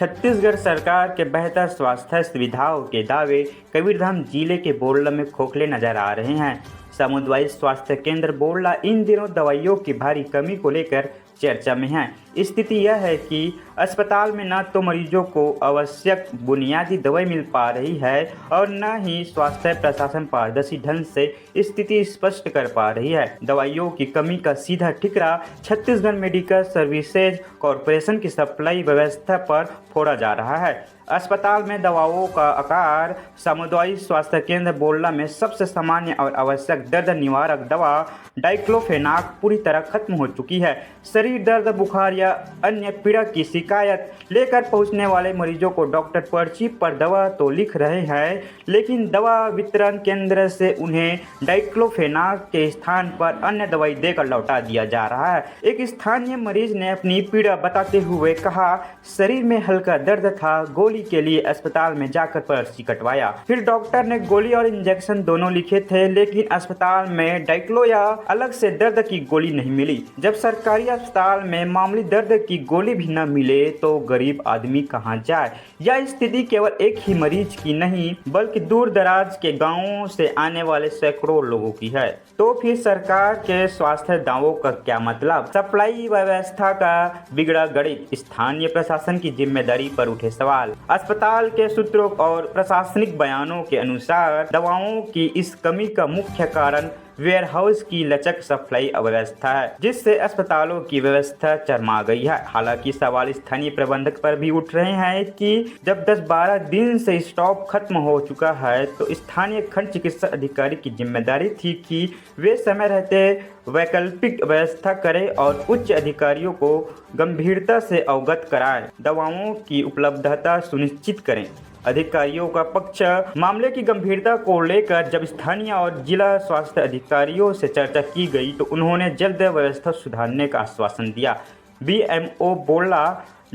छत्तीसगढ़ सरकार के बेहतर स्वास्थ्य सुविधाओं के दावे कबीरधाम जिले के बोरला में खोखले नजर आ रहे हैं। सामुदायिक स्वास्थ्य केंद्र बोरला इन दिनों दवाइयों की भारी कमी को लेकर चर्चा में है। स्थिति यह है कि अस्पताल में न तो मरीजों को आवश्यक बुनियादी दवाई मिल पा रही है और न ही स्वास्थ्य प्रशासन पारदर्शी ढंग से स्थिति स्पष्ट कर पा रही है। दवाइयों की कमी का सीधा ठिकरा छत्तीसगढ़ मेडिकल सर्विसेज कॉरपोरेशन की सप्लाई व्यवस्था पर फोड़ा जा रहा है। अस्पताल में दवाओं का आकार सामुदायिक स्वास्थ्य केंद्र बोरला में सबसे सामान्य और आवश्यक दर्द निवारक दवा डाइक्लोफेनाक पूरी तरह खत्म हो चुकी है। शरीर दर्द, बुखार या अन्य पीड़ा की शिकायत लेकर पहुंचने वाले मरीजों को डॉक्टर पर्ची पर दवा तो लिख रहे हैं, लेकिन दवा वितरण केंद्र से उन्हें डाइक्लोफेनाक के स्थान पर अन्य दवाई देकर लौटा दिया जा रहा है। एक स्थानीय मरीज ने अपनी पीड़ा बताते हुए कहा, शरीर में हल्का दर्द था, गोली के लिए अस्पताल में जाकर पर्ची कटवाया, फिर डॉक्टर ने गोली और इंजेक्शन दोनों लिखे थे, लेकिन अस्पताल में डाइक्लो या अलग से दर्द की गोली नहीं मिली। जब सरकारी अस्पताल में मामूली दर्द की गोली भी न मिले तो गरीब आदमी कहां जाए। यह स्थिति केवल एक ही मरीज की नहीं बल्कि दूर दराज के गांवों से आने वाले सैकड़ों लोगों की है। तो फिर सरकार के स्वास्थ्य दावों का क्या मतलब? सप्लाई व्यवस्था का बिगड़ा गणित, स्थानीय प्रशासन की जिम्मेदारी पर उठे सवाल। अस्पताल के सूत्रों और प्रशासनिक बयानों के अनुसार दवाओं की इस कमी का मुख्य कारण वेयरहाउस की लचक सप्लाई अव्यवस्था है, जिससे अस्पतालों की व्यवस्था चरमरा गई है। हालांकि सवाल स्थानीय प्रबंधक पर भी उठ रहे हैं कि जब 10-12 दिन से स्टॉक खत्म हो चुका है तो स्थानीय खंड चिकित्सा अधिकारी की जिम्मेदारी थी कि वे समय रहते वैकल्पिक व्यवस्था करें और उच्च अधिकारियों को गंभीरता से अवगत कराएं, दवाओं की उपलब्धता सुनिश्चित करें। अधिकारियों का पक्ष मामले की गंभीरता को लेकर जब स्थानीय और जिला स्वास्थ्य अधिकारियों से चर्चा की गई तो उन्होंने जल्द व्यवस्था सुधारने का आश्वासन दिया। बीएमओ बोरला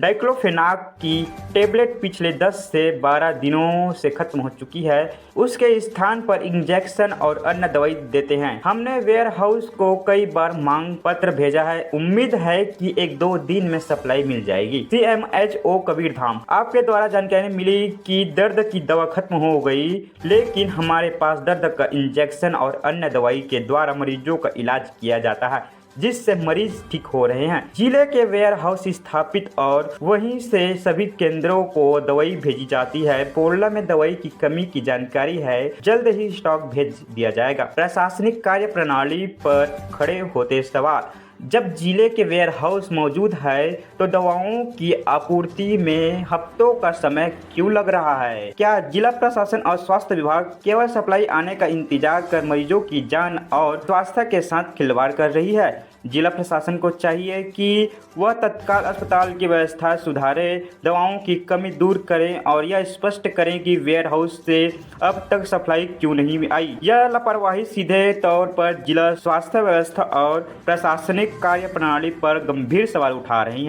डाइक्लोफेनाक की टेबलेट पिछले 10 से 12 दिनों से खत्म हो चुकी है, उसके स्थान पर इंजेक्शन और अन्य दवाई देते हैं। हमने वेयर हाउस को कई बार मांग पत्र भेजा है, उम्मीद है कि 1-2 दिन में सप्लाई मिल जाएगी। CMHO कबीरधाम, आपके द्वारा जानकारी मिली कि दर्द की दवा खत्म हो गई, लेकिन हमारे पास दर्द का इंजेक्शन और अन्य दवाई के द्वारा मरीजों का इलाज किया जाता है, जिससे मरीज ठीक हो रहे हैं। जिले के वेयर हाउस स्थापित और वहीं से सभी केंद्रों को दवाई भेजी जाती है। बोरला में दवाई की कमी की जानकारी है, जल्द ही स्टॉक भेज दिया जाएगा। प्रशासनिक कार्य प्रणाली पर खड़े होते सवाल, जब जिले के वेयर हाउस मौजूद है तो दवाओं की आपूर्ति में हफ्तों का समय क्यों लग रहा है? क्या जिला प्रशासन और स्वास्थ्य विभाग केवल सप्लाई आने का इंतजार कर मरीजों की जान और स्वास्थ्य के साथ खिलवाड़ कर रही है? जिला प्रशासन को चाहिए कि वह तत्काल अस्पताल की व्यवस्था सुधारे, दवाओं की कमी दूर करें और यह स्पष्ट करें कि वेयर हाउस से अब तक सप्लाई क्यों नहीं आई। यह लापरवाही सीधे तौर पर जिला स्वास्थ्य व्यवस्था और प्रशासनिक कार्य प्रणाली पर गंभीर सवाल उठा रही है।